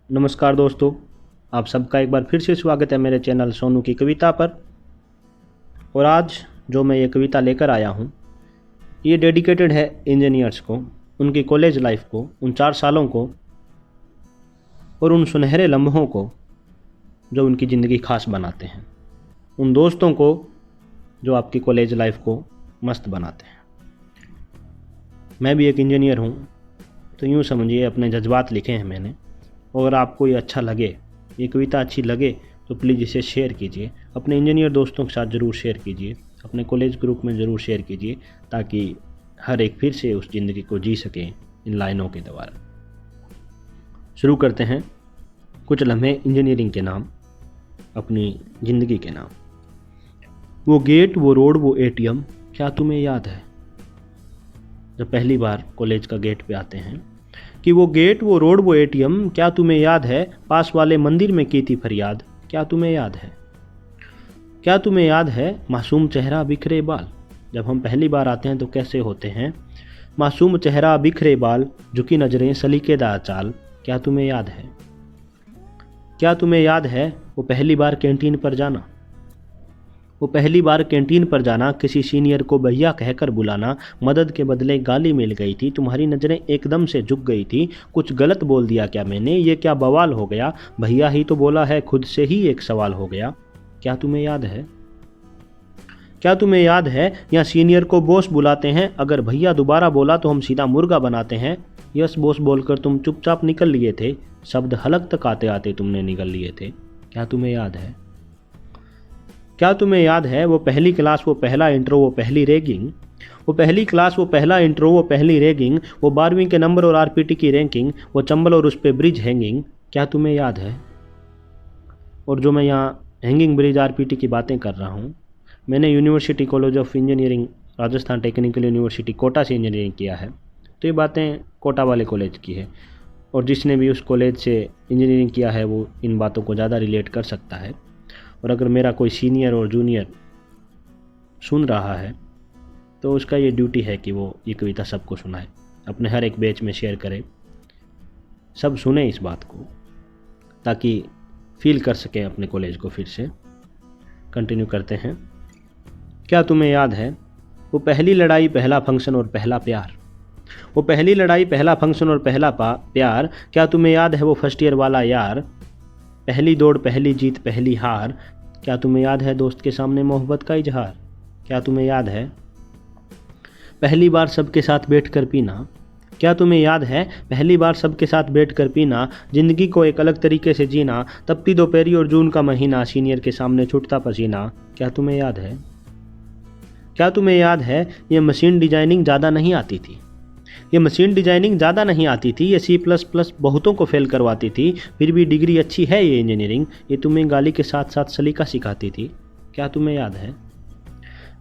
नमस्कार दोस्तों, आप सबका एक बार फिर से स्वागत है मेरे चैनल सोनू की कविता पर। और आज जो मैं ये कविता लेकर आया हूँ ये डेडिकेटेड है इंजीनियर्स को, उनकी कॉलेज लाइफ को, उन 4 सालों को और उन सुनहरे लम्हों को जो उनकी ज़िंदगी खास बनाते हैं, उन दोस्तों को जो आपकी कॉलेज लाइफ को मस्त बनाते हैं। मैं भी एक इंजीनियर हूँ, तो यूँ समझिए अपने जज्बात लिखे हैं मैंने। और आपको ये अच्छा लगे, ये कविता अच्छी लगे तो प्लीज़ इसे शेयर कीजिए, अपने इंजीनियर दोस्तों के साथ ज़रूर शेयर कीजिए, अपने कॉलेज ग्रुप में ज़रूर शेयर कीजिए, ताकि हर एक फिर से उस ज़िंदगी को जी सके इन लाइनों के द्वारा। शुरू करते हैं कुछ लम्हे इंजीनियरिंग के नाम, अपनी ज़िंदगी के नाम। वो गेट, वो रोड, वो एटीएम, क्या तुम्हें याद है? जब पहली बार कॉलेज का गेट पे आते हैं कि वो गेट, वो रोड, वो एटीएम, क्या तुम्हें याद है? पास वाले मंदिर में की थी फरियाद, क्या तुम्हें याद है? क्या तुम्हें याद है? मासूम चेहरा बिखरे बाल। जब हम पहली बार आते हैं तो कैसे होते हैं? मासूम चेहरा बिखरे बाल, झुकी नज़रें, सलीकेदार चाल, क्या तुम्हें याद है? क्या तुम्हें याद है वो पहली बार कैंटीन पर जाना? वो पहली बार कैंटीन पर जाना, किसी सीनियर को भैया कहकर बुलाना, मदद के बदले गाली मिल गई थी, तुम्हारी नज़रें एकदम से झुक गई थी, कुछ गलत बोल दिया क्या मैंने, ये क्या बवाल हो गया, भैया ही तो बोला है, खुद से ही एक सवाल हो गया, क्या तुम्हें याद है? क्या तुम्हें याद है? या सीनियर को बॉस बुलाते हैं, अगर भैया दोबारा बोला तो हम सीधा मुर्गा बनाते हैं, यस बॉस बोलकर तुम चुपचाप निकल लिए थे, शब्द हलक तक आते आते तुमने निकल लिए थे, क्या तुम्हें याद है? क्या तुम्हें याद है वो पहली क्लास, वो पहला इंट्रो, वो पहली रैगिंग, वो पहली क्लास, वो पहला इंट्रो, वो पहली रैगिंग, वो 12वीं के नंबर और आरपीटी की रैंकिंग, वो चंबल और उस पे ब्रिज हैंगिंग, क्या तुम्हें याद है? और जो मैं यहाँ हैंगिंग ब्रिज आरपीटी की बातें कर रहा हूँ, मैंने university college of engineering Rajasthan technical university Kota से इंजीनियरिंग किया है, तो ये बातें कोटा वाले कॉलेज की है। और जिसने भी उस कॉलेज से इंजीनियरिंग किया है वो इन बातों को ज़्यादा रिलेट कर सकता है। और अगर मेरा कोई सीनियर और जूनियर सुन रहा है तो उसका ये ड्यूटी है कि वो ये कविता सबको सुनाए, अपने हर एक बैच में शेयर करे, सब सुने इस बात को, ताकि फील कर सकें अपने कॉलेज को फिर से। कंटिन्यू करते हैं। क्या तुम्हें याद है वो पहली लड़ाई, पहला फंक्शन और पहला प्यार? वो पहली लड़ाई, पहला फंक्शन और पहला प्यार, क्या तुम्हें याद है वो फर्स्ट ईयर वाला यार? पहली दौड़, पहली जीत, पहली हार, क्या तुम्हें याद है दोस्त के सामने मोहब्बत का इजहार? क्या तुम्हें याद है पहली बार सबके साथ बैठकर पीना? क्या तुम्हें याद है पहली बार सबके साथ बैठकर पीना, जिंदगी को एक अलग तरीके से जीना, तपती दोपहरी और जून का महीना, सीनियर के सामने छूटता पसीना, क्या तुम्हें याद है? क्या तुम्हें याद है ये मशीन डिजाइनिंग ज़्यादा नहीं आती थी, ये मशीन डिजाइनिंग ज़्यादा नहीं आती थी, ये C++ बहुतों को फेल करवाती थी, फिर भी डिग्री अच्छी है ये इंजीनियरिंग, ये तुम्हें गाली के साथ साथ सलीका सिखाती थी, क्या तुम्हें याद है?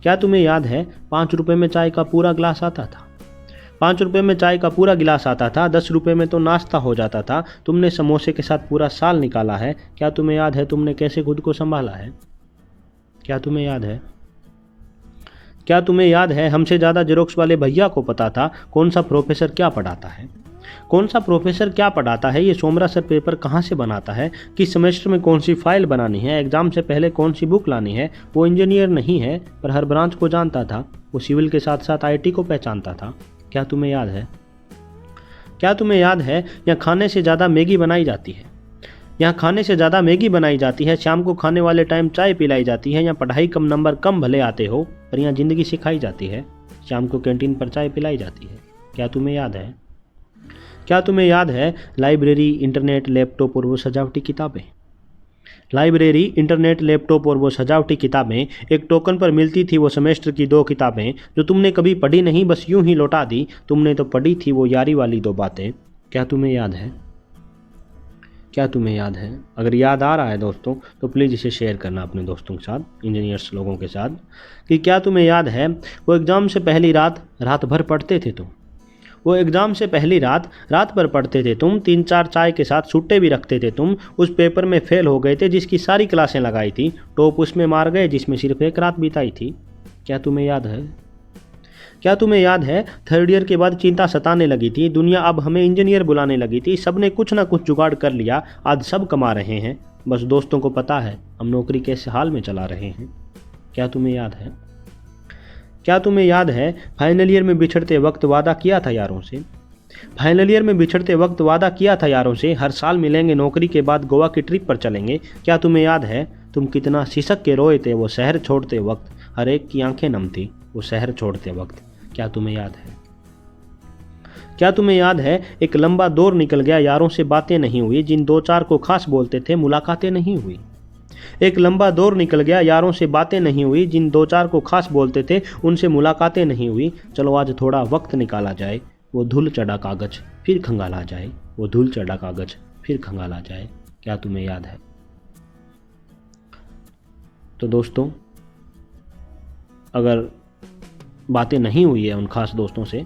क्या तुम्हें याद है 5 रुपये में चाय का पूरा गिलास आता था? 5 रुपये में चाय का पूरा गिलास आता था, 10 रुपये में तो नाश्ता हो जाता था, तुमने समोसे के साथ पूरा साल निकाला है, क्या तुम्हें याद है तुमने कैसे खुद को संभाला है? क्या तुम्हें याद है? क्या तुम्हें याद है हमसे ज़्यादा जेरोक्स वाले भैया को पता था कौन सा प्रोफेसर क्या पढ़ाता है, कौन सा प्रोफेसर क्या पढ़ाता है, ये सोमरा सर पेपर कहाँ से बनाता है, किस सेमेस्टर में कौन सी फाइल बनानी है, एग्ज़ाम से पहले कौन सी बुक लानी है। वो इंजीनियर नहीं है पर हर ब्रांच को जानता था, वो सिविल के साथ साथ IT को पहचानता था, क्या तुम्हें याद है? क्या तुम्हें याद है यहाँ खाने से ज़्यादा मैगी बनाई जाती है, यहाँ खाने से ज़्यादा मैगी बनाई जाती है, शाम को खाने वाले टाइम चाय पिलाई जाती है, यहाँ पढ़ाई कम नंबर कम भले आते हो पर यहाँ ज़िंदगी सिखाई जाती है, शाम को कैंटीन पर चाय पिलाई जाती है, क्या तुम्हें याद है? क्या तुम्हें याद है लाइब्रेरी, इंटरनेट, लैपटॉप और वो सजावटी किताबें? लाइब्रेरी, इंटरनेट, लैपटॉप और वो सजावटी किताबें, एक टोकन पर मिलती थी वो सेमेस्टर की 2 किताबें, जो तुमने कभी पढ़ी नहीं बस यूं ही लौटा दी, तुमने तो पढ़ी थी वो यारी वाली 2 बातें, क्या तुम्हें याद है? क्या तुम्हें याद है? अगर याद आ रहा है दोस्तों तो प्लीज़ इसे शेयर करना अपने दोस्तों के साथ, इंजीनियर्स लोगों के साथ, कि क्या तुम्हें याद है वो एग्ज़ाम से पहली रात, रात भर पढ़ते थे तुम, वो एग्ज़ाम से पहली रात, रात भर पढ़ते थे तुम, 3-4 चाय के साथ छुट्टे भी रखते थे तुम, उस पेपर में फेल हो गए थे जिसकी सारी क्लासें लगाई थी, टॉप उसमें मार गए जिसमें सिर्फ एक रात बिताई थी, क्या तुम्हें याद है? क्या तुम्हें याद है थर्ड ईयर के बाद चिंता सताने लगी थी, दुनिया अब हमें इंजीनियर बुलाने लगी थी, सबने कुछ ना कुछ जुगाड़ कर लिया, आज सब कमा रहे हैं, बस दोस्तों को पता है हम नौकरी कैसे हाल में चला रहे हैं। क्या तुम्हें याद है? क्या तुम्हें याद है फाइनल ईयर में बिछड़ते वक्त वादा किया था यारों से, फाइनल ईयर में बिछड़ते वक्त वादा किया था यारों से, हर साल मिलेंगे, नौकरी के बाद गोवा की ट्रिप पर चलेंगे। क्या तुम्हें याद है तुम कितना सिसक के रोए थे वो शहर छोड़ते वक्त, हर एक की आंखें नम थी वो शहर छोड़ते वक्त। क्या तुम्हें याद है? क्या तुम्हें याद है एक लंबा दौर निकल गया, यारों से बातें नहीं हुई, जिन दो चार को खास बोलते थे मुलाकातें नहीं हुई। एक लंबा दौर निकल गया, यारों से बातें नहीं हुई, जिन दो चार को खास बोलते थे उनसे मुलाकातें नहीं हुई। चलो आज थोड़ा वक्त निकाला जाए, वो धूल चढ़ा कागज फिर खंगाला जाए, वो धूल चढ़ा कागज फिर खंगाला जाए। क्या तुम्हें याद है? तो दोस्तों, अगर बातें नहीं हुई है उन खास दोस्तों से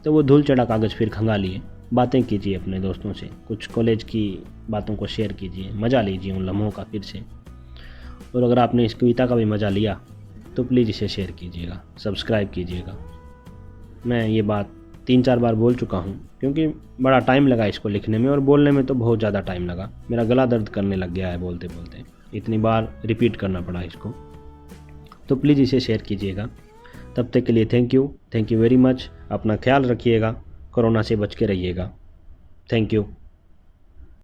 तो वो धूल चढ़ा कागज़ फिर खंगालिए, बातें कीजिए अपने दोस्तों से, कुछ कॉलेज की बातों को शेयर कीजिए, मज़ा लीजिए उन लम्हों का फिर से। और अगर आपने इस कविता का भी मज़ा लिया तो प्लीज़ इसे शेयर कीजिएगा, सब्सक्राइब कीजिएगा। मैं ये बात 3-4 बार बोल चुका हूँ क्योंकि बड़ा टाइम लगा इसको लिखने में, और बोलने में तो बहुत ज़्यादा टाइम लगा, मेरा गला दर्द करने लग गया है बोलते बोलते, इतनी बार रिपीट करना पड़ा इसको। तो प्लीज़ इसे शेयर कीजिएगा। तब तक के लिए थैंक यू वेरी मच। अपना ख्याल रखिएगा, कोरोना से बच के रहिएगा। Thank you.